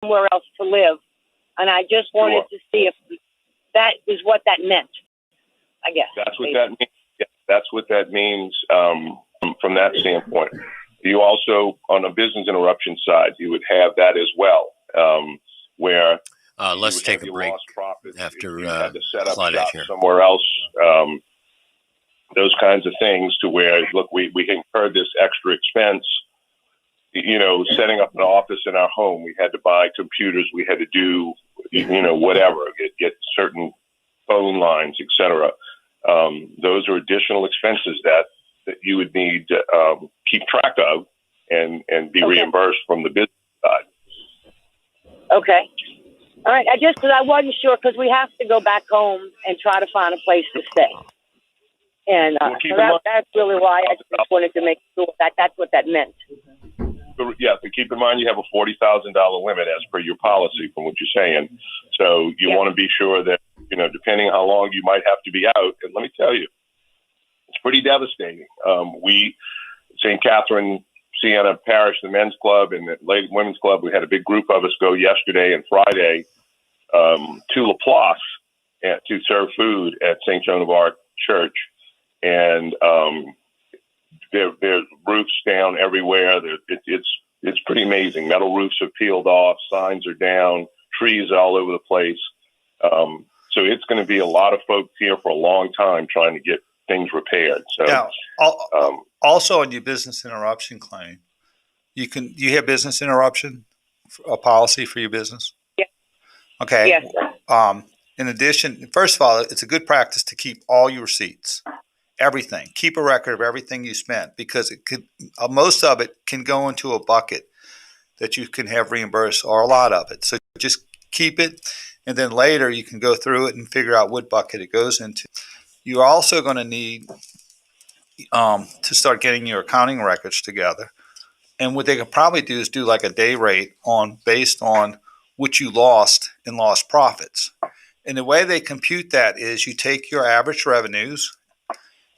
somewhere else to live. And I just wanted to see if that is what that meant, I guess. That's what that means. Yeah, that's what that means from that standpoint. You also, on a business interruption side, you would have that as well, where let's take a break after you had to set up Claudette shop here. somewhere else. Those kinds of things to where, look, we incurred this extra expense, setting up an office in our home. We had to buy computers. We had to do, whatever, get certain phone lines, et cetera. Those are additional expenses that you would need to keep track of and be reimbursed from the business side. Okay. All right. Because I wasn't sure, because we have to go back home and try to find a place to stay. And that's really why I just wanted to make sure that that's what that meant. Yeah, but keep in mind you have a $40,000 limit as per your policy from what you're saying. So you want to be sure that, depending on how long you might have to be out, and let me tell you, it's pretty devastating. St. Catherine Siena Parish, the men's club and the ladies women's club, we had a big group of us go yesterday and Friday to Laplace to serve food at St. Joan of Arc Church. And there's roofs down everywhere. It's pretty amazing. Metal roofs have peeled off, signs are down, trees all over the place. So it's going to be a lot of folks here for a long time trying to get things repaired. So now, also on your business interruption claim, you have business interruption, a policy for your business? Yeah. Okay. Yes. In addition, first of all, it's a good practice to keep all your receipts. Everything. Keep a record of everything you spent, because it could most of it can go into a bucket that you can have reimbursed, or a lot of it. So just keep it, and then later you can go through it and figure out what bucket it goes into. You're also going to need to start getting your accounting records together, and what they could probably do is do like a day rate based on what you lost in lost profits. And the way they compute that is you take your average revenues,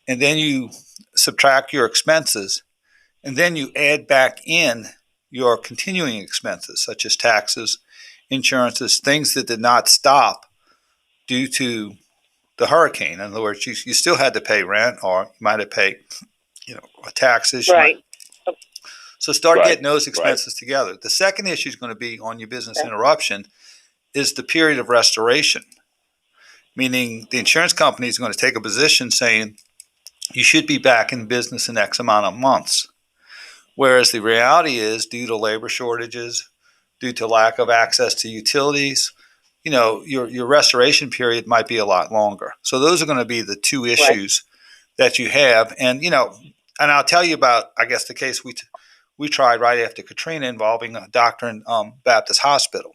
and then you subtract your expenses, and then you add back in your continuing expenses, such as taxes, insurances, things that did not stop due to the hurricane. In other words, you still had to pay rent, or you might have paid, taxes. Right. So start getting those expenses together. The second issue is going to be on your business interruption is the period of restoration, meaning the insurance company is going to take a position saying, you should be back in business in X amount of months. Whereas the reality is, due to labor shortages, due to lack of access to utilities, your restoration period might be a lot longer. So those are going to be the two issues that you have. And, and I'll tell you about, I guess, the case we tried right after Katrina involving a doctor in Baptist Hospital.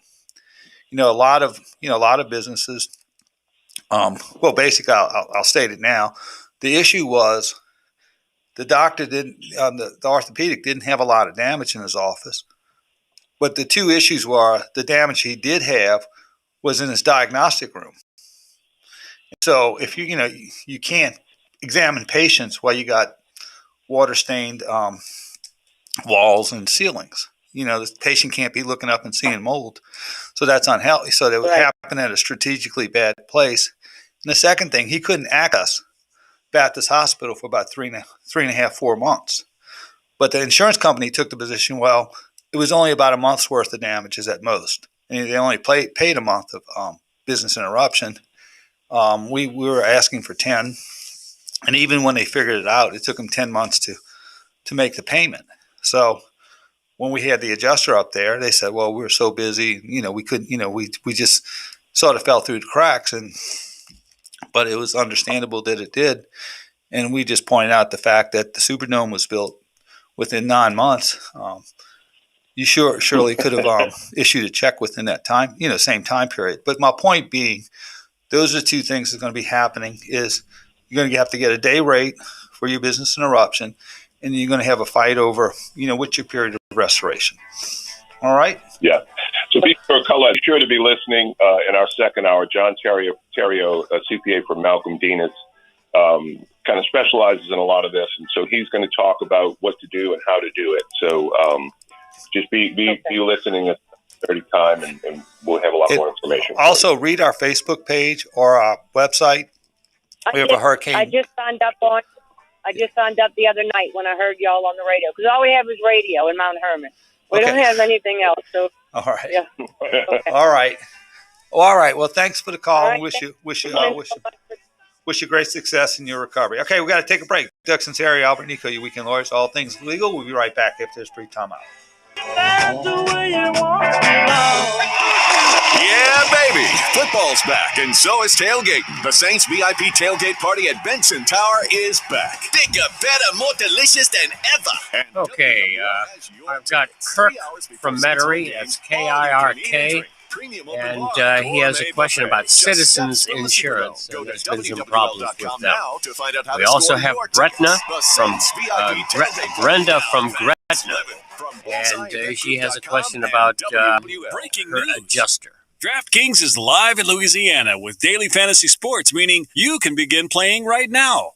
A lot of businesses, basically I'll state it now. The issue was the doctor the orthopedic didn't have a lot of damage in his office. But the two issues were the damage he did have was in his diagnostic room. So if you can't examine patients while you got water-stained walls and ceilings. The patient can't be looking up and seeing mold. So that's unhealthy. So that would happen at a strategically bad place. And the second thing, he couldn't access Baptist Hospital for about 3.5, 4 months. But the insurance company took the position, well, it was only about a month's worth of damages at most. And they only paid a month of business interruption. We were asking for 10. And even when they figured it out, it took them 10 months to make the payment. So when we had the adjuster up there, they said, well, we were so busy, we couldn't, we just sort of fell through the cracks. But it was understandable that it did. And we just pointed out the fact that the Superdome was built within 9 months. You surely could have issued a check within that time, same time period. But my point being, those are two things that are going to be happening is you're going to have to get a day rate for your business interruption, and you're going to have a fight over, what's your period of restoration. All right? Yeah. So be sure to be listening in our second hour. John Terrio, a CPA from Malcolm Denis, kind of specializes in a lot of this. And so he's going to talk about what to do and how to do it. So just be listening time, and we'll have a lot more information. Also, read our Facebook page or our website. We have a hurricane. I just signed up the other night when I heard y'all on the radio, because all we have is radio in Mount Hermon. We don't have anything else. So all right. Yeah. Okay. All right. All right. Well, thanks for the call. Right. And wish you great success in your recovery. Okay, we got to take a break. Doug Sunseri, Albert Nicaud, your weekend lawyers, all things legal. We'll be right back if there's free time out. Yeah, baby. Football's back, and so is tailgating. The Saints VIP tailgate party at Benson Tower is back. Bigger, better, more delicious than ever. Okay, I've got Kirk from Metairie. That's Kirk. And he has a question about citizens insurance. And there's been some problems with that. We also have Brenda from Gretna. And she has a question about her adjuster. DraftKings is live in Louisiana with daily fantasy sports, meaning you can begin playing right now.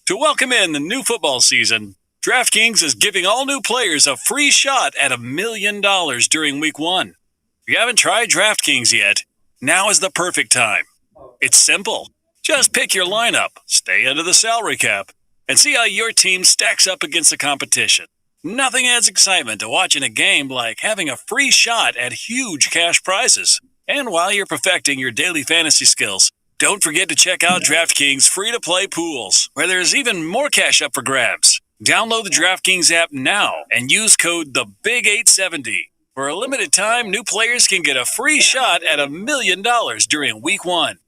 To welcome in the new football season, DraftKings is giving all new players a free shot at $1 million during Week 1. If you haven't tried DraftKings yet, now is the perfect time. It's simple. Just pick your lineup, stay under the salary cap, and see how your team stacks up against the competition. Nothing adds excitement to watching a game like having a free shot at huge cash prizes. And while you're perfecting your daily fantasy skills, don't forget to check out DraftKings free-to-play pools, where there's even more cash up for grabs. Download the DraftKings app now and use code THEBIG870. For a limited time, new players can get a free shot at $1 million during Week 1.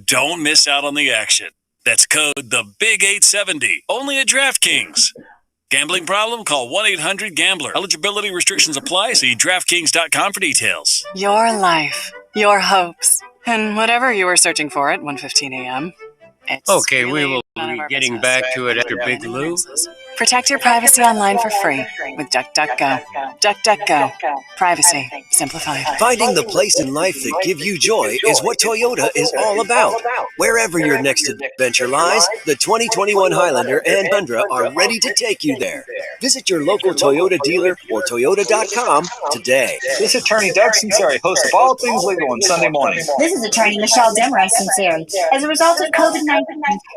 Don't miss out on the action. That's code THEBIG870, only at DraftKings. Gambling problem? Call 1-800-GAMBLER. Eligibility restrictions apply. See DraftKings.com for details. Your life, your hopes, and whatever you were searching for at 1:15 a.m. Okay, we will be getting back to it after Big Lou. Protect your privacy online for free with DuckDuckGo. DuckDuckGo. Privacy simplified. Finding the place in life that gives you joy is what Toyota is all about. Wherever your next adventure lies, the 2021 Highlander and Tundra are ready to take you there. Visit your local Toyota dealer or Toyota.com today. This is Attorney Doug Sunseri, host of All Things Legal on Sunday morning. This is Attorney Michelle Demrice Sunseri. As a result of COVID-19,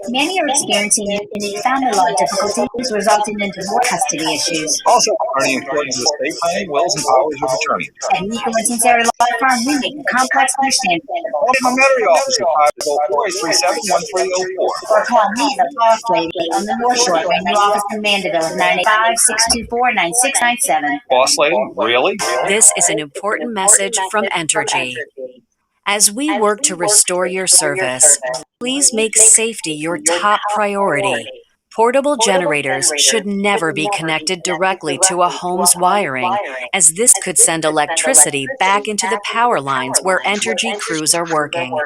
many are experiencing family law difficulties resulting in divorce custody issues. Also, attorney employees of estate planning, wills, and powers of attorney. At Nicaud and Sunseri Law Firm, we make the complex understandable. Call my Metairie office at 504-837-1304. Or call me, the boss lady, on the North Shore, my new office in Mandeville at 985-624-9697. Boss lady, really? This is an important message from Entergy. As we work to restore your service, please make safety your top priority. Portable generators should never be connected directly to a home's wiring, as this could send electricity back into the power lines where Entergy crews are working.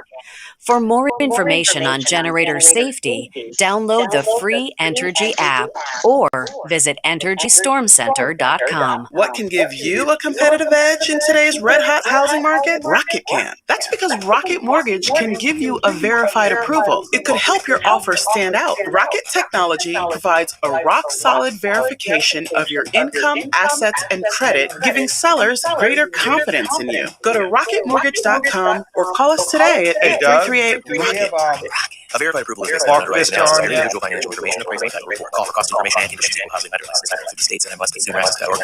For more information on generator safety, download the free Entergy app or visit EnergyStormCenter.com. What can give you a competitive edge in today's red-hot housing market? Rocket can. That's because Rocket Mortgage can give you a verified approval. It could help your offer stand out. Rocket Technology provides a rock-solid verification of your income, assets, and credit, giving sellers greater confidence in you. Go to RocketMortgage.com or call us today at 833-8 Rocket. A verified approval is based on underwriting analysis of individual financial information. Appraisal title report. Call for cost information and conditions. Housing lender license 50 states and must.org.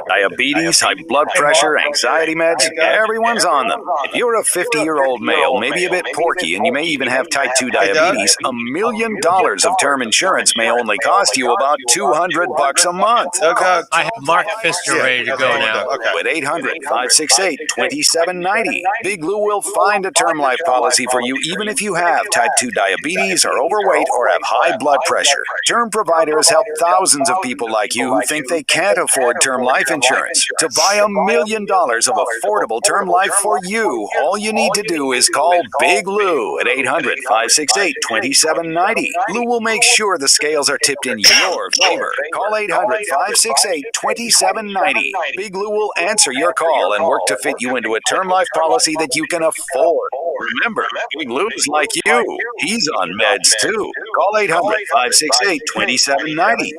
Diabetes, high blood pressure, anxiety meds, everyone's on them. If you're a 50-year-old male, maybe a bit porky, and you may even have type 2 diabetes, $1 million of term insurance may only cost you about $200 a month. I have Mark Pfister ready to go now. With 800-568-2790, Big Lou will find a term life policy for you even if you have type 2 diabetes, are overweight, or have high blood pressure. Term providers help thousands of people like you who think they can't afford term life insurance. To buy $1 million of affordable term life for you, all you need to do is call Big Lou at 800-568-2790. Lou will make sure the scales are tipped in your favor. Call 800-568-2790. Big Lou will answer your call and work to fit you into a term life policy that you can afford. Remember, Big Lou's like you. He's on meds too. Call 800-568-2790.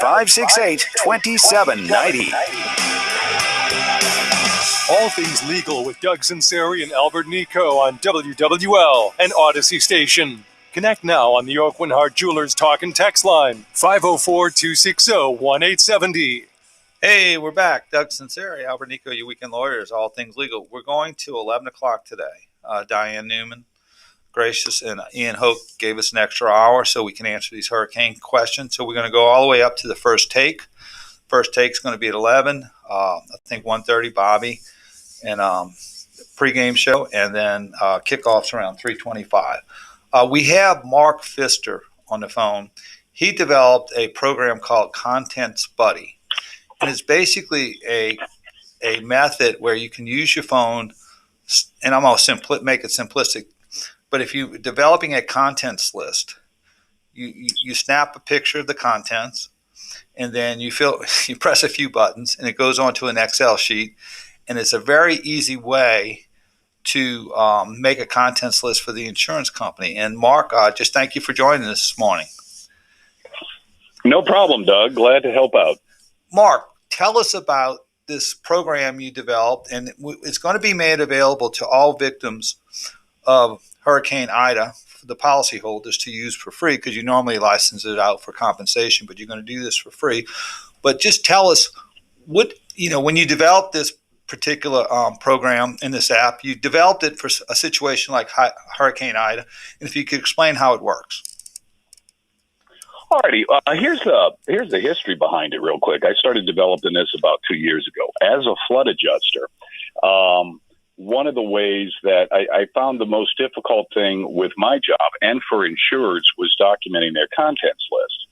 800-568-2790. All things legal with Doug Sunseri and Albert Nicaud on WWL and Odyssey Station. Connect now on the Oak Winhart Jewelers Talk and Text line, 504-260-1870. Hey, we're back. Doug Sunseri, Albert Nicaud, your weekend lawyers, all things legal. We're going to 11 o'clock today. Diane Newman, gracious, and Ian Hoke gave us an extra hour so we can answer these hurricane questions. So we're going to go all the way up to the first take. First take is going to be at 11. I think 1:30, Bobby, and pregame show, and then kickoffs around 3:25. We have Mark Pfister on the phone. He developed a program called Contents Buddy, and it's basically a method where you can use your phone, and I'm going to make it simplistic, but if you're developing a contents list, you snap a picture of the contents, and then you press a few buttons, and it goes onto an Excel sheet, and it's a very easy way to make a contents list for the insurance company. And Mark, just thank you for joining us this morning. No problem, Doug. Glad to help out. Mark, tell us about this program you developed, and it's going to be made available to all victims of Hurricane Ida, for the policyholders to use for free, because you normally license it out for compensation, but you're going to do this for free. But just tell us when you developed this particular program in this app, you developed it for a situation like Hurricane Ida, and if you could explain how it works. Alrighty, here's the history behind it real quick. I started developing this about 2 years ago. As a flood adjuster, one of the ways that I found the most difficult thing with my job and for insureds was documenting their contents list.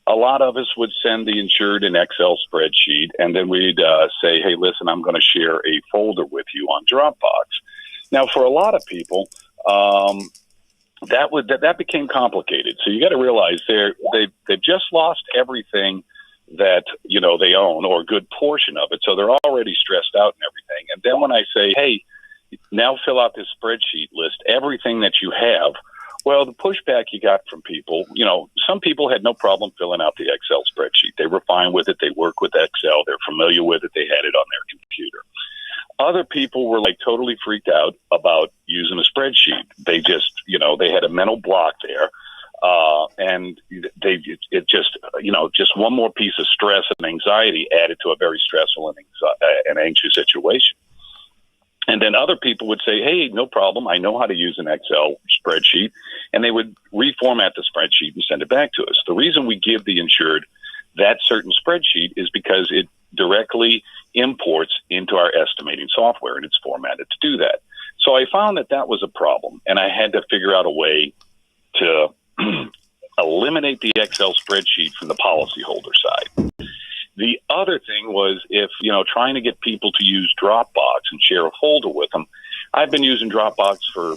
A lot of us would send the insured an Excel spreadsheet, and then we'd say, hey, listen, I'm going to share a folder with you on Dropbox. Now, for a lot of people, that became complicated. So you got to realize they've just lost everything that they own, or a good portion of it. So they're already stressed out and everything. And then when I say, hey, now fill out this spreadsheet, list everything that you have. Well, the pushback you got from people, some people had no problem filling out the Excel spreadsheet. They were fine with it. They work with Excel. They're familiar with it. They had it on their computer. Other people were totally freaked out about using a spreadsheet. They just, they had a mental block there. And just one more piece of stress and anxiety added to a very stressful and anxious situation. And then other people would say, hey, no problem. I know how to use an Excel spreadsheet. And they would reformat the spreadsheet and send it back to us. The reason we give the insured that certain spreadsheet is because it directly imports into our estimating software, and it's formatted to do that. So I found that was a problem, and I had to figure out a way to eliminate the Excel spreadsheet from the policyholder side. The other thing was if, trying to get people to use Dropbox and share a folder with them. I've been using Dropbox for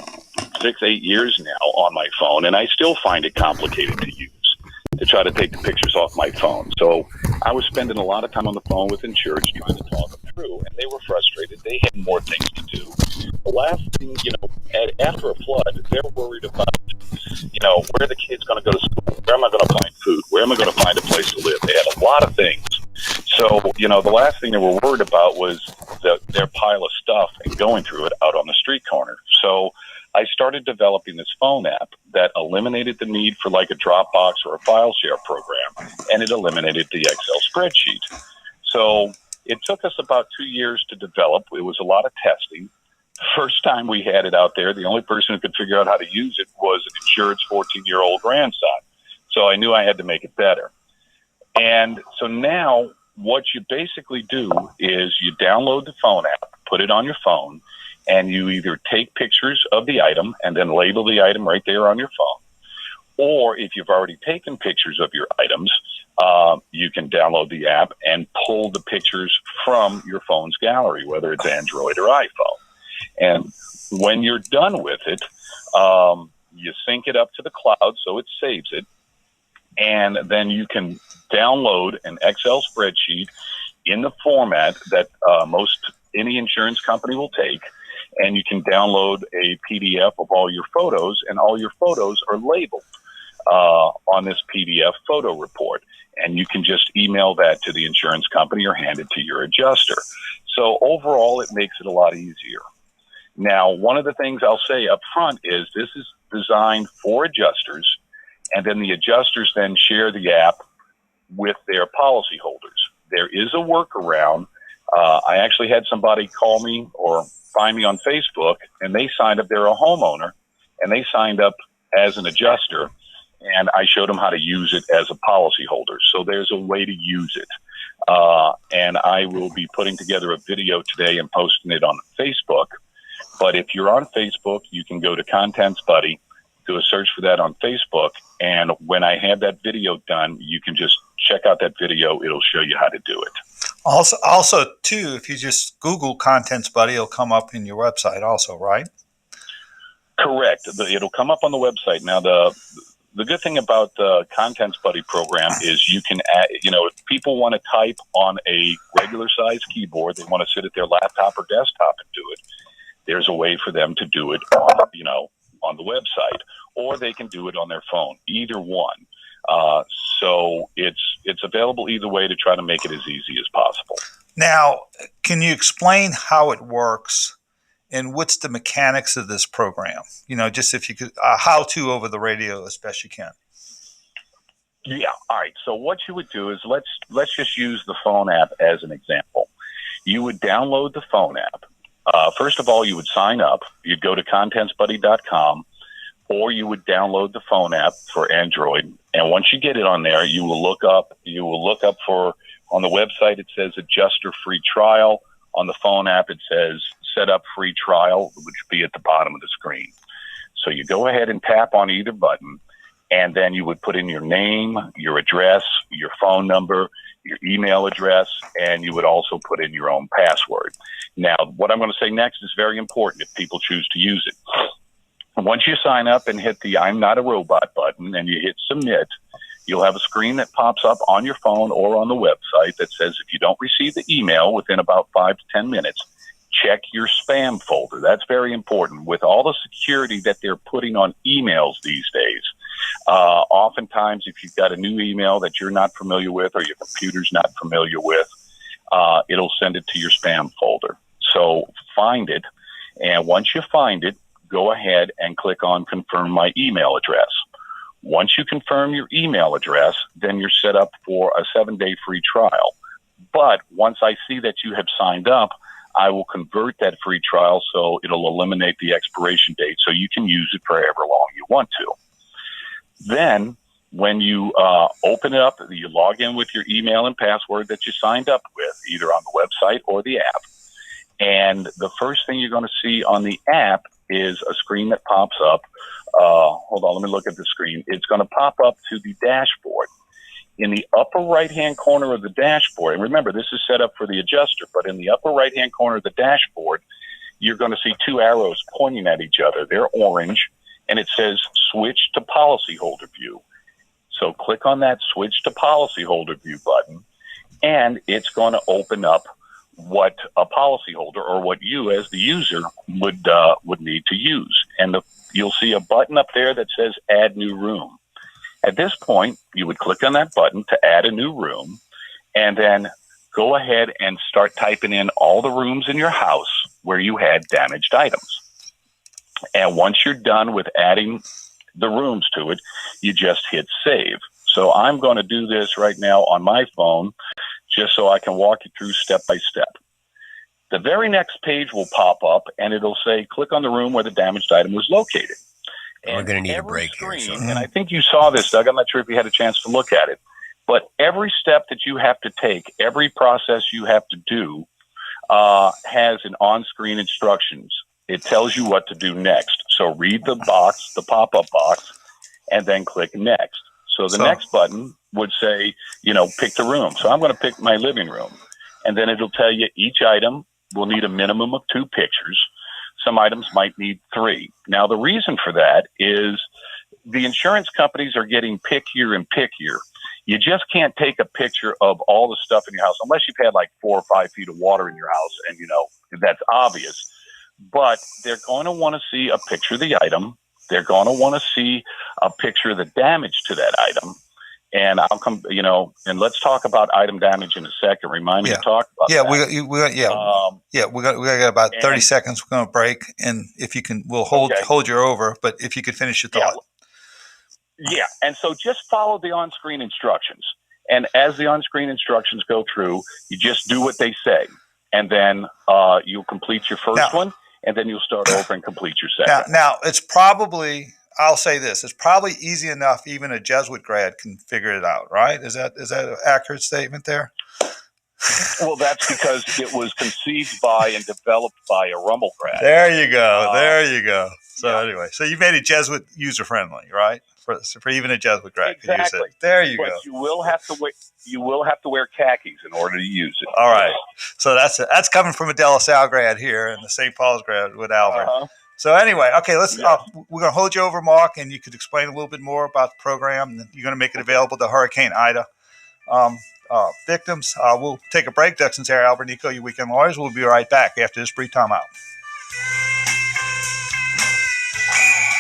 6-8 years now on my phone, and I still find it complicated to use, to try to take the pictures off my phone. So I was spending a lot of time on the phone with insureds trying to talk them through, and they were frustrated. They had more things to do. The last thing, after a flood, they're worried about, where the kid's going to go to school, where am I going to find food, where am I going to find a place to live. They had a lot of things. So, the last thing they were worried about was their pile of stuff and going through it out on the street corner. So I started developing this phone app that eliminated the need for a Dropbox or a file share program, and it eliminated the Excel spreadsheet. So it took us about 2 years to develop. It was a lot of testing. First time we had it out there, the only person who could figure out how to use it was an insured's 14-year-old grandson. So I knew I had to make it better. And so now what you basically do is you download the phone app, put it on your phone, and you either take pictures of the item and then label the item right there on your phone. Or if you've already taken pictures of your items, you can download the app and pull the pictures from your phone's gallery, whether it's Android or iPhone. And when you're done with it, you sync it up to the cloud so it saves it. And then you can download an Excel spreadsheet in the format that any insurance company will take. And you can download a PDF of all your photos, and all your photos are labeled. on this PDF photo report. And you can just email that to the insurance company or hand it to your adjuster. So overall, it makes it a lot easier. Now, one of the things I'll say up front is this is designed for adjusters, and then the adjusters then share the app with their policyholders. There is a workaround. I actually had somebody call me or find me on Facebook, and they signed up. They're a homeowner, and they signed up as an adjuster, and I showed them how to use it as a policyholder. So there's a way to use it. And I will be putting together a video today and posting it on Facebook. But if you're on Facebook, you can go to Contents Buddy, do a search for that on Facebook. And when I have that video done, you can just check out that video. It'll show you how to do it. Also, too, if you just Google Contents Buddy, it'll come up in your website also, right? Correct. It'll come up on the website. Now, the good thing about the Contents Buddy program is you can add, if people want to type on a regular size keyboard, they want to sit at their laptop or desktop and do it, there's a way for them to do it on the website, or they can do it on their phone, either one. So it's available either way to try to make it as easy as possible. Now, can you explain how it works and what's the mechanics of this program? Just if you could, how to over the radio as best you can. Yeah. All right. So what you would do is let's just use the phone app as an example. You would download the phone app. First of all, you would sign up. You'd go to contentsbuddy.com, or you would download the phone app for Android. And once you get it on there, you will look up for, on the website, it says adjuster free trial. On the phone app, it says set up free trial, which would be at the bottom of the screen. So you go ahead and tap on either button, and then you would put in your name, your address, your phone number, your email address, and you would also put in your own password. Now, what I'm going to say next is very important if people choose to use it. Once you sign up and hit the I'm Not a Robot button and you hit submit, you'll have a screen that pops up on your phone or on the website that says if you don't receive the email within about 5 to 10 minutes, check your spam folder. That's very important. With all the security that they're putting on emails these days, oftentimes if you've got a new email that you're not familiar with or your computer's not familiar with, it'll send it to your spam folder. So find it, and once you find it, go ahead and click on Confirm My Email Address. Once you confirm your email address, then you're set up for a 7-day free trial. But once I see that you have signed up, I will convert that free trial so it'll eliminate the expiration date so you can use it for however long you want to. Then, when you open it up, you log in with your email and password that you signed up with, either on the website or the app. And the first thing you're going to see on the app is a screen that pops up. Hold on, let me look at the screen. It's going to pop up to the dashboard. In the upper right-hand corner of the dashboard, and remember, this is set up for the adjuster, but in the upper right-hand corner of the dashboard, you're going to see 2 arrows pointing at each other. They're orange, and it says Switch to Policyholder View. So click on that Switch to Policyholder View button, and it's going to open up what a policyholder or what you as the user would need to use. And you'll see a button up there that says Add New Room. At this point, you would click on that button to add a new room, and then go ahead and start typing in all the rooms in your house where you had damaged items. And once you're done with adding the rooms to it, you just hit save. So I'm going to do this right now on my phone just so I can walk you through step by step. The very next page will pop up, and it'll say, click on the room where the damaged item was located. We're going to need a break screen, here. So. And I think you saw this, Doug. I'm not sure if you had a chance to look at it. But every step that you have to take, every process you have to do, has an on-screen instructions. It tells you what to do next. So read the box, the pop-up box, and then click next. So the next button would say, pick the room. So I'm going to pick my living room. And then it'll tell you each item will need a minimum of 2 pictures. Some items might need 3. Now, the reason for that is the insurance companies are getting pickier and pickier. You just can't take a picture of all the stuff in your house unless you've had like 4 or 5 feet of water in your house, and that's obvious. But they're going to want to see a picture of the item, They're going to want to see a picture of the damage to that item. And I'll come, and let's talk about item damage in a second. Remind me to talk about that. We got about 30 seconds. We're going to break, and if you can, we'll hold you over. But if you could finish your thought. Yeah, and so just follow the on-screen instructions. And as the on-screen instructions go through, you just do what they say, and then you'll complete your first one, and then you'll start over and complete your second. Now it's probably. I'll say this: it's probably easy enough. Even a Jesuit grad can figure it out, right? Is that an accurate statement there? Well, that's because it was conceived by and developed by a Rummel grad. There you go. So anyway, so you made it Jesuit user friendly, right? For even a Jesuit grad can use it. There you go. You will have to wear khakis in order to use it. All right. So that's coming from a De La Salle grad here and the St. Paul's grad with Albert. So anyway, okay, let's. We're going to hold you over, Mark, and you could explain a little bit more about the program. And you're going to make it available to Hurricane Ida victims. We'll take a break. Duck Sunseri, Albert Nicaud, your weekend lawyers. We'll be right back after this brief timeout.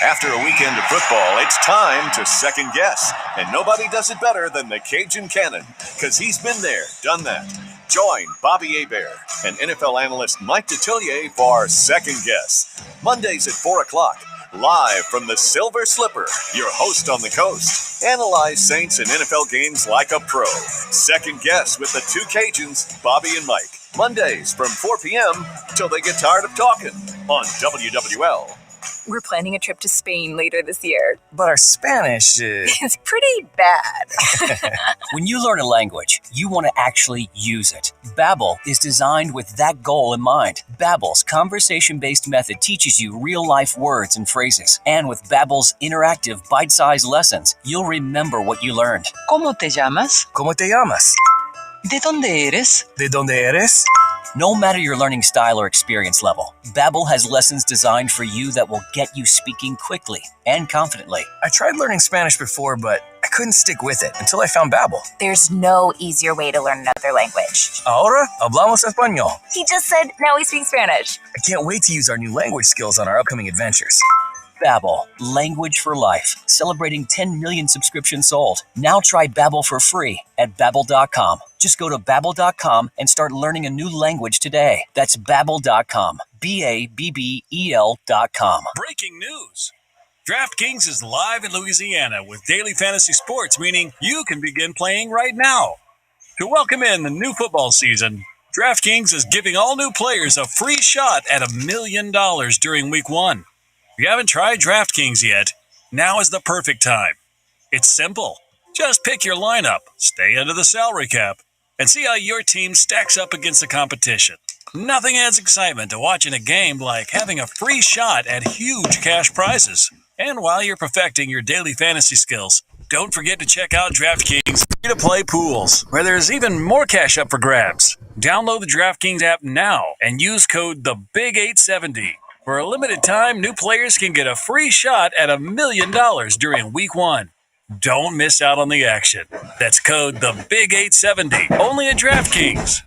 After a weekend of football, it's time to second guess. And nobody does it better than the Cajun Cannon, because he's been there, done that. Join Bobby Hebert and NFL analyst Mike Detillier for Second Guess. Mondays at 4 o'clock, live from the Silver Slipper, your host on the coast. Analyze Saints and NFL games like a pro. Second Guess with the two Cajuns, Bobby and Mike. Mondays from 4 p.m. till they get tired of talking on WWL. We're planning a trip to Spain later this year. But our Spanish is pretty bad. When you learn a language, you want to actually use it. Babbel is designed with that goal in mind. Babbel's conversation-based method teaches you real-life words and phrases. And with Babbel's interactive, bite-sized lessons, you'll remember what you learned. ¿Cómo te llamas? ¿Cómo te llamas? ¿De dónde eres? ¿De dónde eres? No matter your learning style or experience level, Babbel has lessons designed for you that will get you speaking quickly and confidently. I tried learning Spanish before, but I couldn't stick with it until I found Babbel. There's no easier way to learn another language. Ahora hablamos español. He just said, now we speak Spanish. I can't wait to use our new language skills on our upcoming adventures. Babbel, language for life. Celebrating 10 million subscriptions sold. Now try Babbel for free at Babbel.com. Just go to Babbel.com and start learning a new language today. That's Babbel.com. Babbel.com. Breaking news. DraftKings is live in Louisiana with daily fantasy sports, meaning you can begin playing right now. To welcome in the new football season, DraftKings is giving all new players a free shot at $1 million during Week 1. If you haven't tried DraftKings yet, now is the perfect time. It's simple. Just pick your lineup, stay under the salary cap, and see how your team stacks up against the competition. Nothing adds excitement to watching a game like having a free shot at huge cash prizes. And while you're perfecting your daily fantasy skills, don't forget to check out DraftKings free-to-play pools, where there's even more cash up for grabs. Download the DraftKings app now and use code THEBIG870. For a limited time, new players can get a free shot at $1 million during Week 1. Don't miss out on the action. That's code THEBIG870, only at DraftKings.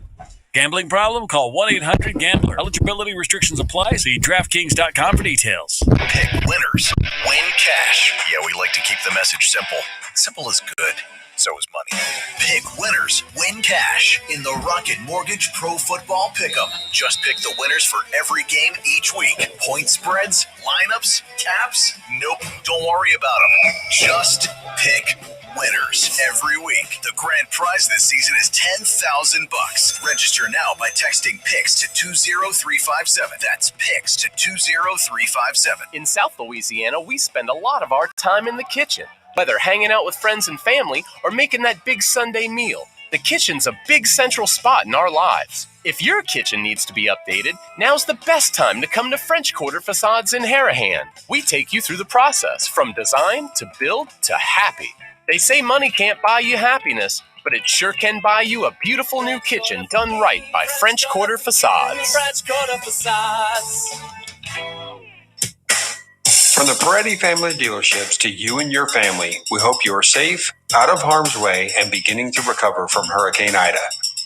Gambling problem? Call 1-800-GAMBLER. Eligibility restrictions apply. See DraftKings.com for details. Pick winners, win cash. Yeah, we like to keep the message simple. Simple is good. So is money. Pick winners, win cash in the Rocket Mortgage Pro Football Pick'em. Just pick the winners for every game each week. Point spreads, lineups, caps? Nope, don't worry about them. Just pick winners every week. The grand prize this season is $10,000. Register now by texting PICKS to 20357. That's PICKS to 20357. In South Louisiana, we spend a lot of our time in the kitchen. Whether hanging out with friends and family or making that big Sunday meal, the kitchen's a big central spot in our lives. If your kitchen needs to be updated, now's the best time to come to French Quarter Facades in Harahan. We take you through the process, from design to build to happy. They say money can't buy you happiness, but it sure can buy you a beautiful new kitchen done right by French Quarter Facades. French Quarter Facades. From the Brady family dealerships to you and your family, we hope you are safe, out of harm's way, and beginning to recover from Hurricane Ida.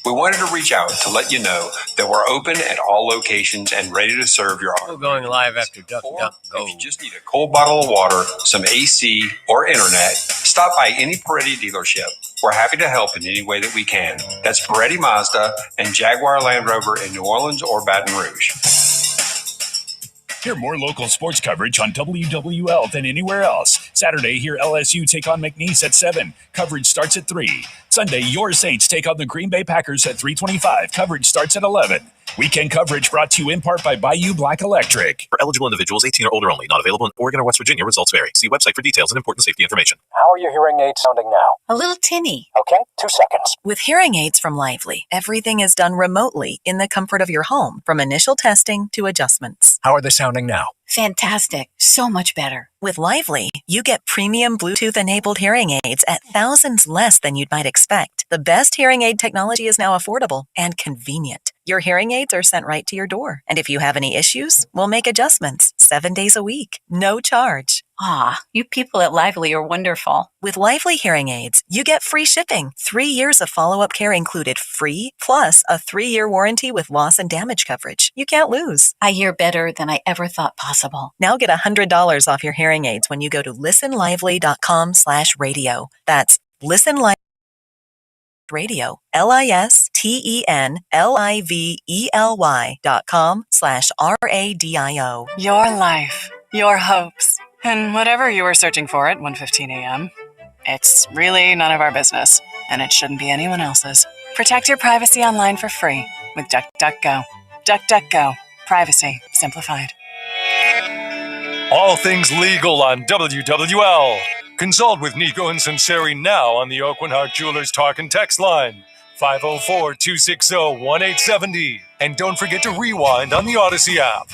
We wanted to reach out to let you know that we're open at all locations and ready to serve your order. We're going live after Duck Duck Go. If you just need a cold bottle of water, some AC, or internet, stop by any Peretti dealership. We're happy to help in any way that we can. That's Peretti Mazda and Jaguar Land Rover in New Orleans or Baton Rouge. Hear more local sports coverage on WWL than anywhere else. Saturday, hear LSU take on McNeese at 7. Coverage starts at 3. Sunday, your Saints take on the Green Bay Packers at 3:25. Coverage starts at 11. Weekend coverage brought to you in part by Bayou Black Electric. For eligible individuals 18 or older only. Not available in Oregon or West Virginia. Results vary. See website for details and important safety information. How are your hearing aids sounding now? A little tinny. Okay, 2 seconds. With hearing aids from Lively, everything is done remotely in the comfort of your home, from initial testing to adjustments. How are they sounding now? Fantastic. So much better. With Lively, you get premium Bluetooth-enabled hearing aids at thousands less than you might expect. The best hearing aid technology is now affordable and convenient. Your hearing aids are sent right to your door. And if you have any issues, we'll make adjustments 7 days a week. No charge. Ah, you people at Lively are wonderful. With Lively hearing aids, you get free shipping, 3 years of follow-up care included free, plus a 3-year warranty with loss and damage coverage. You can't lose. I hear better than I ever thought possible. Now get $100 off your hearing aids when you go to listenlively.com/radio. That's listenlively. Radio, listenlively.com/radio. Your life, your hopes, and whatever you were searching for at 1:15 a.m. It's really none of our business, and it shouldn't be anyone else's. Protect your privacy online for free with DuckDuckGo. DuckDuckGo. Privacy simplified. All things legal on WWL. Consult with Nicaud and Sunseri now on the Oakland Heart Jewelers Talk and Text line, 504-260-1870. And don't forget to rewind on the Odyssey app.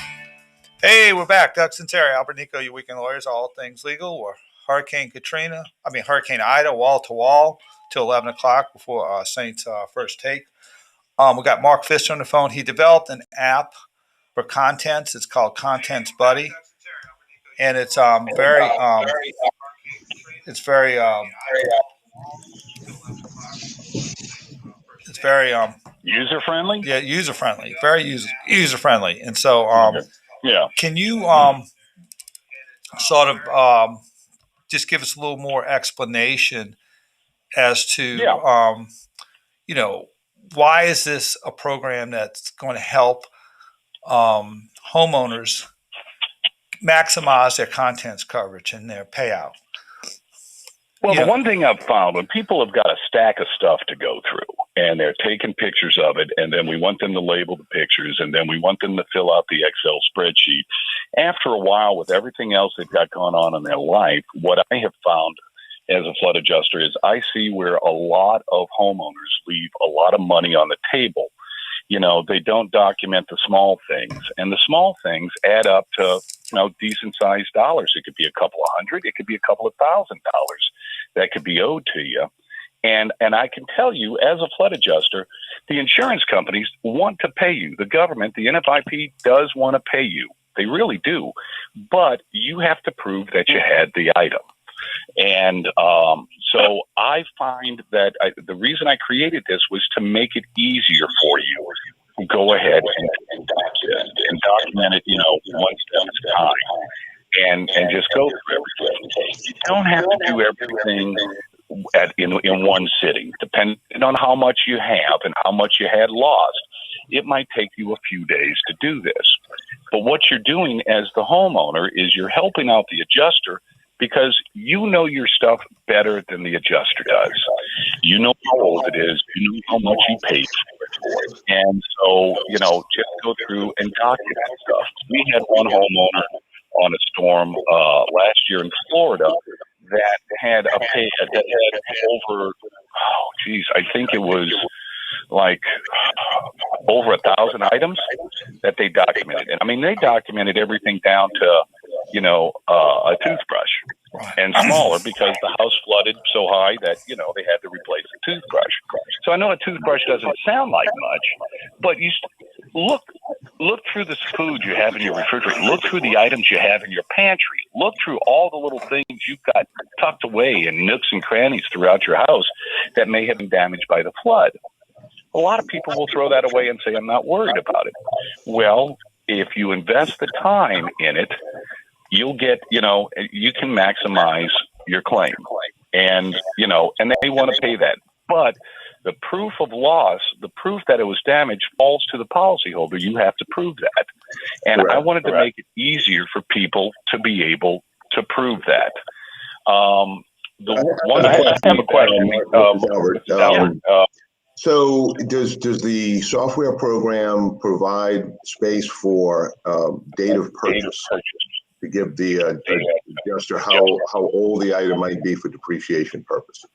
Hey, we're back. Doug Sunseri, Albert Nicaud, your weekend lawyers, all things legal. We're Hurricane Ida, wall to wall till 11 o'clock before Saints' first take. We got Mark Fisher on the phone. He developed an app for contents. It's called Contents Buddy. And it's very user friendly. Yeah, user friendly. Very user friendly. And so, can you sort of just give us a little more explanation as to why is this a program that's going to help homeowners maximize their contents coverage and their payout? Well, the one thing I've found, when people have got a stack of stuff to go through and they're taking pictures of it, and then we want them to label the pictures, and then we want them to fill out the Excel spreadsheet, after a while, with everything else they've got going on in their life, what I have found as a flood adjuster is I see where a lot of homeowners leave a lot of money on the table. They don't document the small things, and the small things add up to, decent sized dollars. It could be a couple of $100, it could be a couple of $1,000 that could be owed to you. And I can tell you, as a flood adjuster, the insurance companies want to pay you. The government, the NFIP, does want to pay you. They really do. But you have to prove that you had the item. And so I find that the reason I created this was to make it easier for you to go ahead and document it, one step at a time, and just go through everything. You don't have to do everything in one sitting. Depending on how much you have and how much you had lost, it might take you a few days to do this. But what you're doing as the homeowner is you're helping out the adjuster, because you know your stuff better than the adjuster does. You know how old it is. You know how much you paid for it. And so, just go through and document stuff. We had one homeowner on a storm last year in Florida that had over, I think it was like over 1,000 items that they documented. And I mean, they documented everything down to, a toothbrush and smaller, because the house flooded so high that, they had to replace the toothbrush. So I know a toothbrush doesn't sound like much, but you look through the food you have in your refrigerator, look through the items you have in your pantry, look through all the little things you've got tucked away in nooks and crannies throughout your house that may have been damaged by the flood. A lot of people will throw that away and say, I'm not worried about it. Well, if you invest the time in it, you'll get, you can maximize your claim. And, and they want to pay that. But the proof of loss, the proof that it was damaged, falls to the policyholder. You have to prove that. And I wanted to make it easier for people to be able to prove that. I have a question. So does the software program provide space for date of purchase to give the adjuster how old the item might be for depreciation purposes?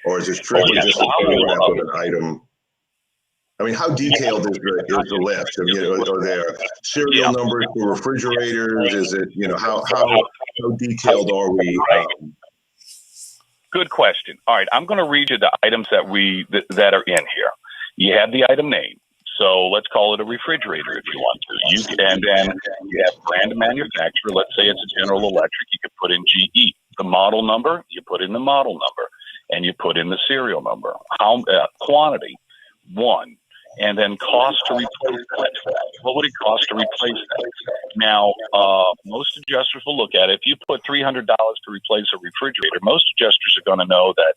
Or is it strictly just a photograph of an item? I mean, how detailed is the list? Are there serial numbers for refrigerators? Is it, how detailed are we? Good question. All right, I'm going to read you the items that are in here. You have the item name. So let's call it a refrigerator if you want to. And then you have brand and manufacturer. Let's say it's a General Electric. You could put in GE. The model number, you put in the model number. And you put in the serial number. Quantity, 1. And then cost to replace that. What would it cost to replace that? Now, most adjusters will look at it. If you put $300 to replace a refrigerator, most adjusters are going to know that,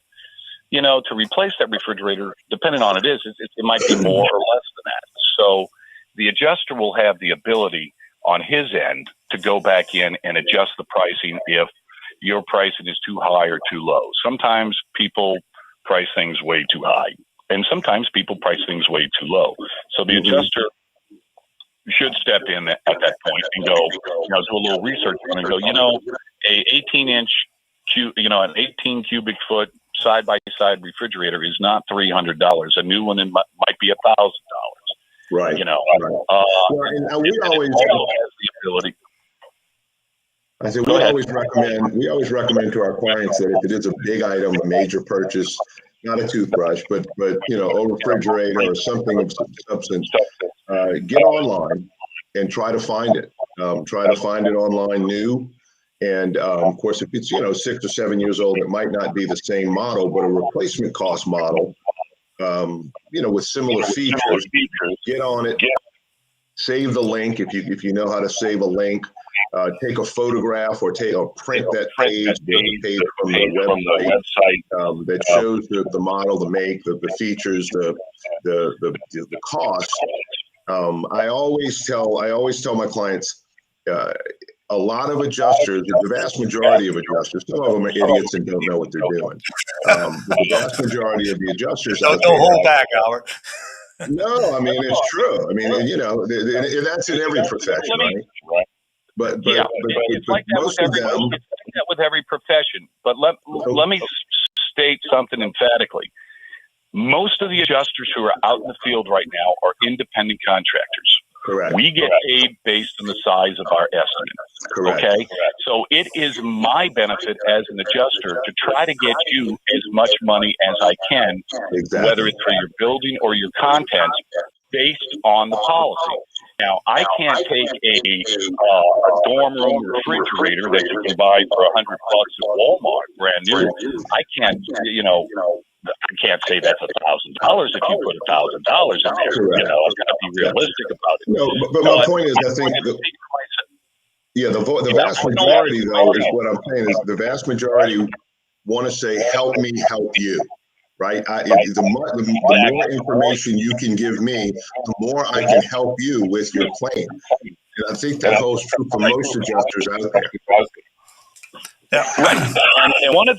to replace that refrigerator, depending on it might be more or less than that. So the adjuster will have the ability on his end to go back in and adjust the pricing if your pricing is too high or too low. Sometimes people price things way too high, and sometimes people price things way too low. So the adjuster should step in at that point and go, do a little research and go, an 18 cubic foot side by side refrigerator is not $300. A new one might be $1,000. Right. We always has the ability. I said, we always recommend to our clients that if it is a big item, a major purchase, not a toothbrush, but a refrigerator or something of substance, get online and try to find it. Try to find it online new. And of course, if it's 6 or 7 years old, it might not be the same model, but a replacement cost model, with similar features. Get on it. Save the link if you know how to save a link. Take a photograph or print that page from the website that shows the model, the make, the features, the cost. I always tell my clients, a lot of adjusters, the vast majority of adjusters, some of them are idiots and don't know what they're doing. The vast majority of the adjusters don't hold back, Albert. No, I mean, it's true. I mean, that's in every profession, right? But it's like most of them, it's like that with every profession. But let me state something emphatically. Most of the adjusters who are out in the field right now are independent contractors. Correct. We get paid based on the size of our estimate. Correct. Okay? So it is my benefit as an adjuster to try to get you as much money as I can, whether it's for your building or your content, based on the policy. Now, I can't take a dorm room refrigerator that you can buy for $100 at Walmart, brand new. I can't, I can't say that's $1,000 if you put $1,000 in there. I've got to be realistic about it. No, but my point is, I think the vast majority, though, is what I'm saying is the vast majority want to say, "Help me, help you." Right? The more information you can give me, the more I can help you with your claim. And I think that holds true for most adjusters out there. Yeah, right. And one of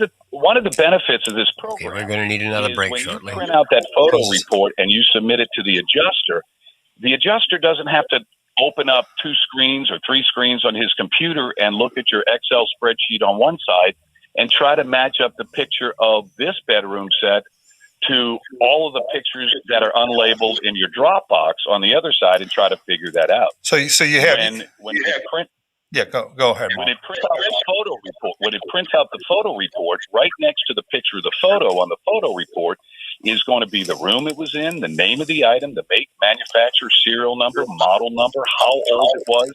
the benefits of this program, we're going to need another break shortly. You print out that photo report and you submit it to the adjuster doesn't have to open up 2 screens or 3 screens on his computer and look at your Excel spreadsheet on one side and try to match up the picture of this bedroom set to all of the pictures that are unlabeled in your Dropbox on the other side and try to figure that out. So you have when you print. Yeah, go ahead. When it prints out the photo report, right next to the picture of the photo on the photo report is going to be the room it was in, the name of the item, the make, manufacturer, serial number, model number, how old it was,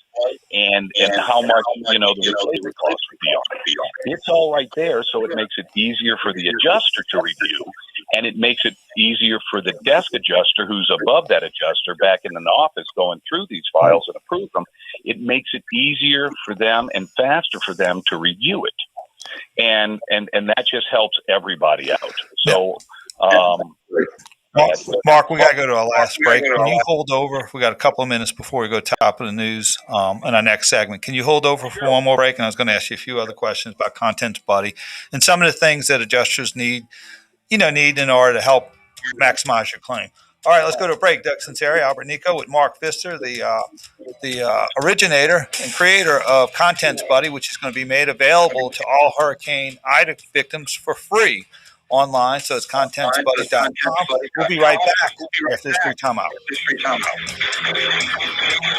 and how much the replacement cost would be on it. It's all right there, so it makes it easier for the adjuster to review. And it makes it easier for the desk adjuster who's above that adjuster back in an office going through these files and approve them. It makes it easier for them and faster for them to review it. And that just helps everybody out. So, Mark, we got to go to our last break. Can you hold over? We got a couple of minutes before we go top of the news in our next segment. Can you hold over for one more break? And I was going to ask you a few other questions about Contents Buddy and some of the things that adjusters need in order to help maximize your claim. All right, let's go to a break. Doug Sunseri, Albert Nicaud with Mark Pfister, the originator and creator of Contents Buddy, which is going to be made available to all Hurricane Ida victims for free online. So it's contentsbuddy.com. We'll be right back after this free timeout.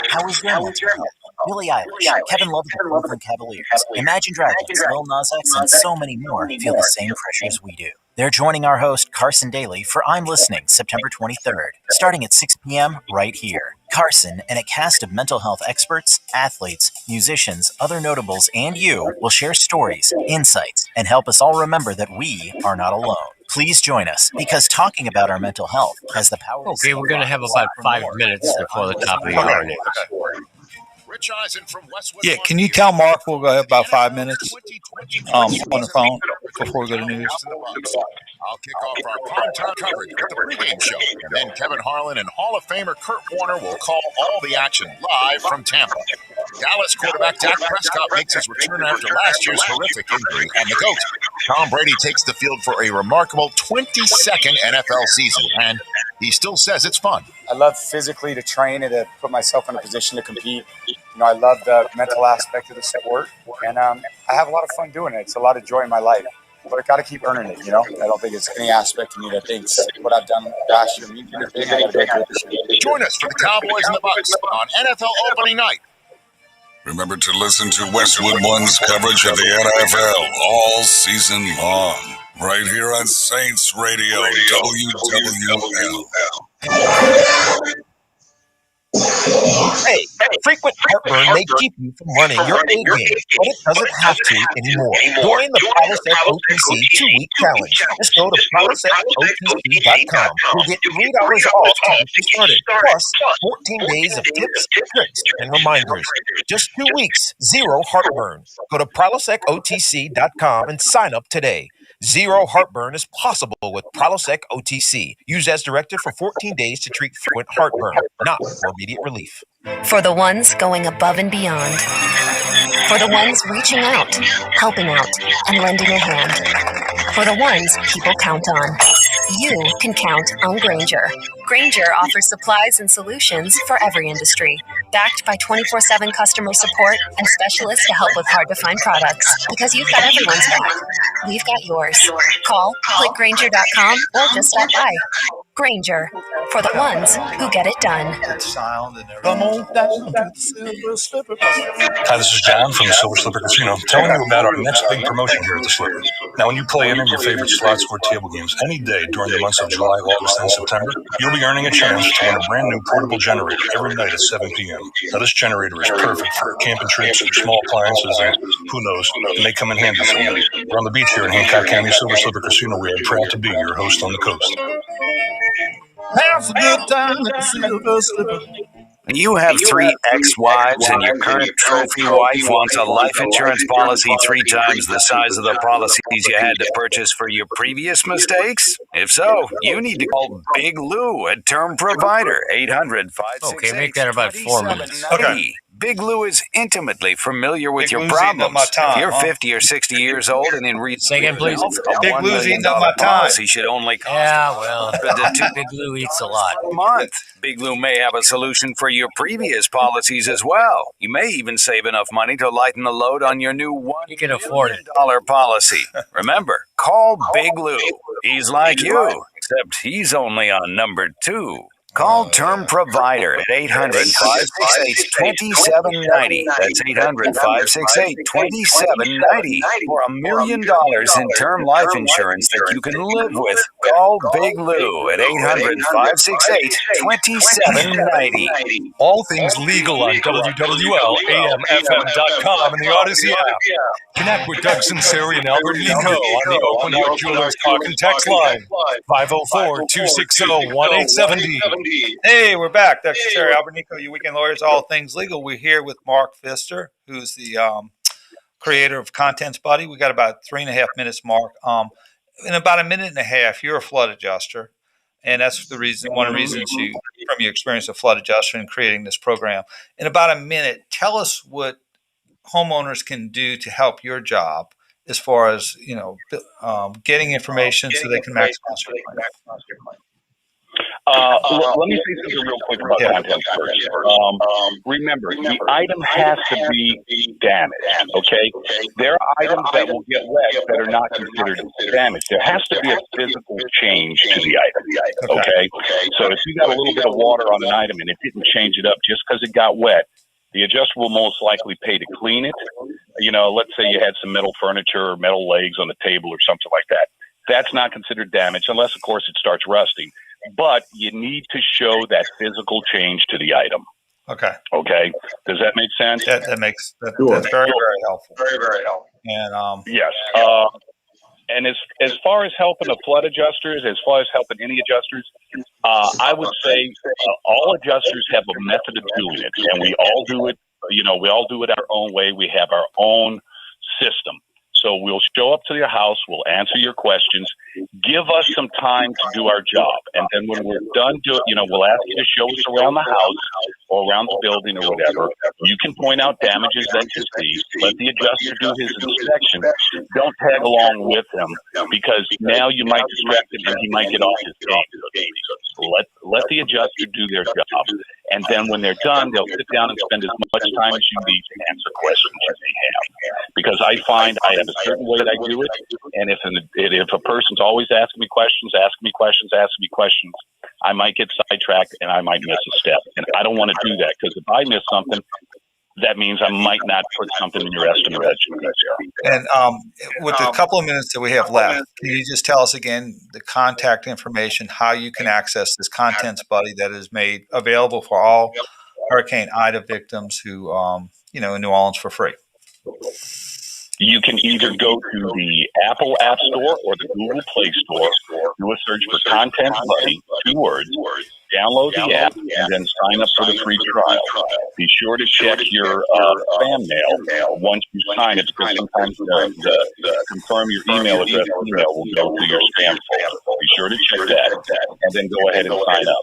How is your mental health? Billie Eilish, Kevin Love of the Cleveland Cavaliers, Imagine Dragons, Lil Nas X, and so many more feel the same pressures we do. They're joining our host, Carson Daly, for I'm Listening, September 23rd, starting at 6 p.m. right here. Carson and a cast of mental health experts, athletes, musicians, other notables, and you will share stories, insights, and help us all remember that we are not alone. Please join us, because talking about our mental health has the power to... Okay, we're going to have about 5 minutes before the top of the hour news. Yeah, can you tell Mark we'll go about 5 minutes on the phone before we go to news? I'll kick off our primetime coverage with the pregame show. And then Kevin Harlan and Hall of Famer Kurt Warner will call all the action live from Tampa. Dallas quarterback Dak Prescott makes his return after last year's horrific injury. And the GOAT, Tom Brady, takes the field for a remarkable 22nd NFL season. And he still says it's fun. I love physically to train and to put myself in a position to compete. I love the mental aspect of the sport. And I have a lot of fun doing it. It's a lot of joy in my life. But I got to keep earning it, I don't think it's any aspect of me that thinks what I've done last year means anything. I got to go through it this year. Join us for the Cowboys and the Bucs on NFL opening night. Remember to listen to Westwood One's coverage of the NFL all season long, right here on Saints Radio, WWL. Hey, frequent heartburn may keep you from running your A game, but it doesn't have to anymore. Join the Prilosec OTC 2-week challenge. Just go to prilosecotc.com. You'll get $3 off to get you started, plus 14 days of tips, tricks, and reminders. Just 2 weeks, zero heartburn. Go to prilosecotc.com and sign up today. Zero heartburn is possible with Prilosec OTC. Used as directed for 14 days to treat frequent heartburn, not for immediate relief. For the ones going above and beyond. For the ones reaching out, helping out, and lending a hand. For the ones people count on. You can count on Grainger. Grainger offers supplies and solutions for every industry. Backed by 24/7 customer support and specialists to help with hard-to-find products. Because you've got everyone's back. We've got yours. Call, click Grainger.com, or just stop by. Grainger, for the ones who get it done. Come on down to the Silver Slipper. Hi, this is John from the Silver Slipper Casino, telling you about our next big promotion here at the Slipper. Now, when you play any of your favorite slots or table games any day during the months of July, August, and September, you'll be earning a chance to win a brand new portable generator every night at 7 p.m. Now, this generator is perfect for camping trips or small appliances, and who knows, it may come in handy someday. We're on the beach here in Hancock County, Silver Slipper Casino. We are proud to be your host on the coast. Have a good time at the Silver Slipper. You have 3 ex-wives and your current trophy wife wants a life insurance policy 3 times the size of the policies you had to purchase for your previous mistakes? If so, you need to call Big Lou, a term provider, 800-568-2770. Okay, make that about 4 minutes. Okay. Big Lou is intimately familiar with your problems. If you're 50 or 60 years old and in Say again, please. Big Lou's eating up my time. Policy should only cost Big Lou eats a lot. a month. Big Lou may have a solution for your previous policies as well. You may even save enough money to lighten the load on your new $1 policy. Remember, call Big Lou. He's like you, except he's only on number 2. Call Term Provider at 800-568-2790. That's 800-568-2790 for $1 million in term life insurance that you can live with. Call Big Lou at 800-568-2790. All things legal on WWL-AMFM.com and the Odyssey app. Connect with Doug Sunseri and Albert Nicaud on the Oakland Heart Jewelers Talk and Text line, 504-260-1870. Hey, we're back. Doug Sunseri, Albert Nicaud, you weekend lawyers, all things legal. We're here with Mark Pfister, who's the creator of Contents Buddy. We got about 3.5 minutes, Mark. In about 1.5 minutes, you're a flood adjuster. And that's the reason, one of the reasons you, from your experience of flood adjuster and creating this program. In about a minute, tell us what homeowners can do to help your job as far as, getting information so they can maximize your claim. Let me say something real quick about contents first. Remember, the item has to be damaged, okay? There are items that will get wet that are not considered damaged. There has to be a physical change to the item, okay? So if you got a little bit of water on an item and it didn't change it up just because it got wet, the adjuster will most likely pay to clean it. Let's say you had some metal furniture or metal legs on the table or something like that. That's not considered damage unless, of course, it starts rusting. But you need to show that physical change to the item. Okay. Does that make sense? That's very, very helpful. Very, very helpful. And yes. And as far as helping the flood adjusters, as far as helping any adjusters, I would say all adjusters have a method of doing it, and we all do it. We all do it our own way. We have our own system. So we'll show up to your house, we'll answer your questions, give us some time to do our job. And then when we're done, we'll ask you to show us around the house or around the building or whatever. You can point out damages that you see. Let the adjuster do his inspection. Don't tag along with him because now you might distract him and he might get off his game. Let the adjuster do their job. And then when they're done, they'll sit down and spend as much time as you need to answer questions as they have. Because I find I have a certain way that I do it, and if a person's always asking me questions, I might get sidetracked and I might miss a step. And I don't want to do that because if I miss something, that means I might not put something in your estimate that you need there. And with the couple of minutes that we have left, can you just tell us again the contact information, how you can access this Contents Buddy that is made available for all Hurricane Ida victims who, in New Orleans for free? You can either go to the Apple App Store or the Google Play Store, do a search for Contents Buddy, 2 words, download the app, and then sign up for the free trial. Be sure to check your spam mail once you sign it, because sometimes the confirm your email address email will go to your spam folder. Be sure to check that, and then go ahead and sign up.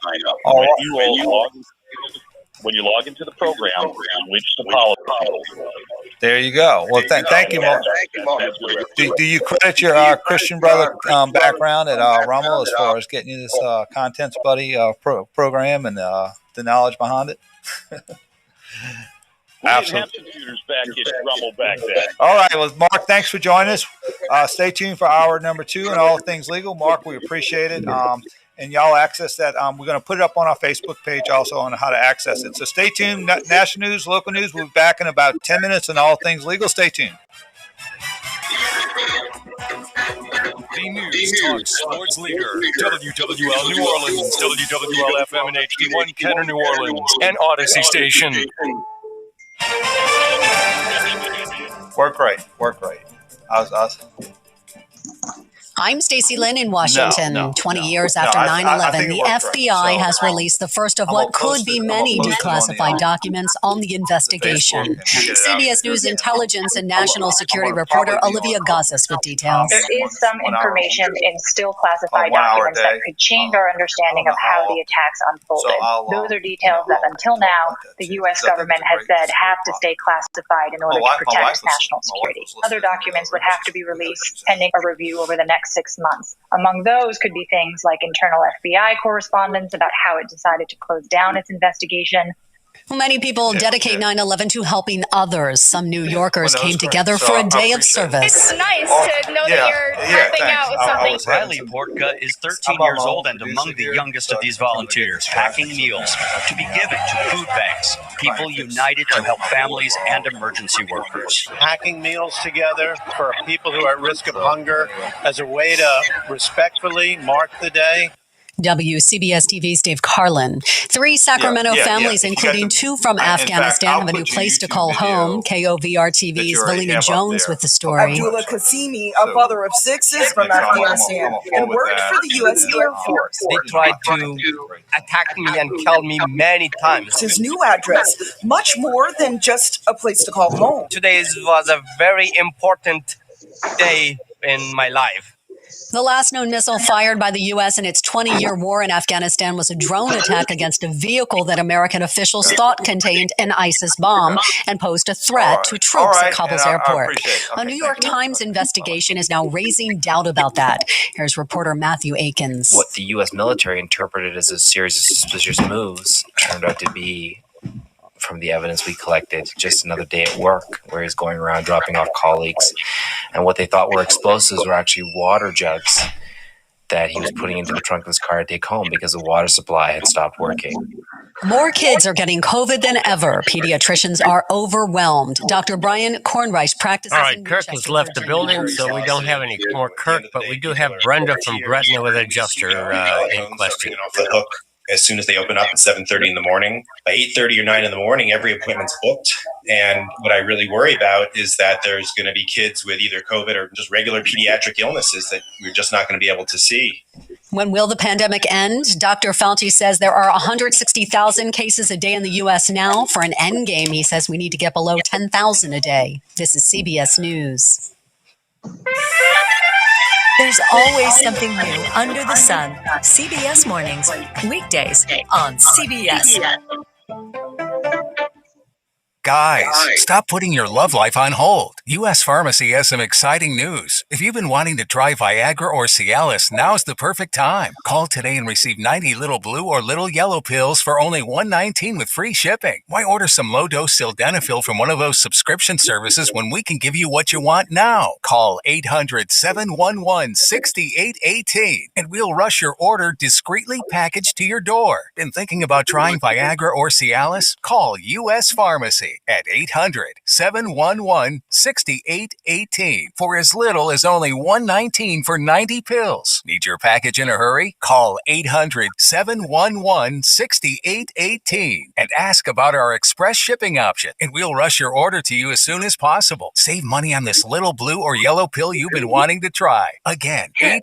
When you log into the program, switch to policy. There you go. Well, thank you, Mark. Do you credit your Christian brother background at Rummel as far as getting you this Contents Buddy program and the knowledge behind it? Absolutely. We didn't have computers back in Rummel back then. All right. Well, Mark, thanks for joining us. Stay tuned for hour number 2 and all things legal. Mark, we appreciate it. And y'all access that. We're going to put it up on our Facebook page also on how to access it. So stay tuned. National news, local news. We'll be back in about 10 minutes on all things legal. Stay tuned. The News Talk Sports Leader, WWL New Orleans, WWL FM and HD1 Kenner New Orleans, and Odyssey Station. Work right. I'm Stacey Lynn in Washington. 20 years after 9/11, the FBI has released the first of what could be many declassified documents on the investigation. CBS News intelligence and national security reporter Olivia Gazis with details. There is some information in still classified documents that could change our understanding of how the attacks unfolded. Those are details that until now, the U.S. government has said have to stay classified in order to protect national security. Other documents would have to be released pending a review over the next 6 months. Among those could be things like internal FBI correspondence about how it decided to close down its investigation, Well, many people dedicate 9/11 to helping others. Some New Yorkers came together for a day of service. It's nice to know that you're helping out with something. Riley Portka is 13 years old and among the youngest of these volunteers, packing meals to be given to food banks, people united to help families and emergency workers. Packing meals together for people who are at risk of hunger as a way to respectfully mark the day. WCBS TV's Dave Carlin. 3 Sacramento families, including 2 from Afghanistan, have a new place to call home. KOVR TV's Valina Jones with the story. Abdullah Qasimi, a father of 6, is from Afghanistan and worked for the U.S. Air Force. They tried to attack me and kill me many times. His new address, much more than just a place to call home. Today was a very important day in my life. The last known missile fired by the U.S. in its 20-year war in Afghanistan was a drone attack against a vehicle that American officials thought contained an ISIS bomb and posed a threat to troops at Kabul's airport. A New York Times investigation is now raising doubt about that. Here's reporter Matthew Akins. What the U.S. military interpreted as a series of suspicious moves turned out to be, from the evidence we collected, just another day at work where he's going around dropping off colleagues. And what they thought were explosives were actually water jugs that he was putting into the trunk of his car to take home because the water supply had stopped working. More kids are getting COVID than ever. Pediatricians are overwhelmed. Dr. Brian Kornreich practices. All right, Kirk has left the building, so we don't have any more Kirk, but we do have Brenda from Gretna with an adjuster in question. Off the hook as soon as they open up at 7:30 in the morning. By 8:30 or 9 in the morning, every appointment's booked. And what I really worry about is that there's going to be kids with either COVID or just regular pediatric illnesses that we're just not going to be able to see. When will the pandemic end? Dr. Fauci says there are 160,000 cases a day in the U.S. now. For an end game, he says we need to get below 10,000 a day. This is CBS News. There's always something new under the sun. CBS Mornings, weekdays on CBS. Guys, stop putting your love life on hold. U.S. Pharmacy has some exciting news. If you've been wanting to try Viagra or Cialis, now's the perfect time. Call today and receive 90 little blue or little yellow pills for only $119 with free shipping. Why order some low-dose sildenafil from one of those subscription services when we can give you what you want now? Call 800-711-6818 and we'll rush your order discreetly packaged to your door. Been thinking about trying Viagra or Cialis? Call U.S. Pharmacy at 800-711-6818 for as little as only $119 for 90 pills. Need your package in a hurry? Call 800-711-6818 and ask about our express shipping option, and we'll rush your order to you as soon as possible. Save money on this little blue or yellow pill you've been wanting to try. Again,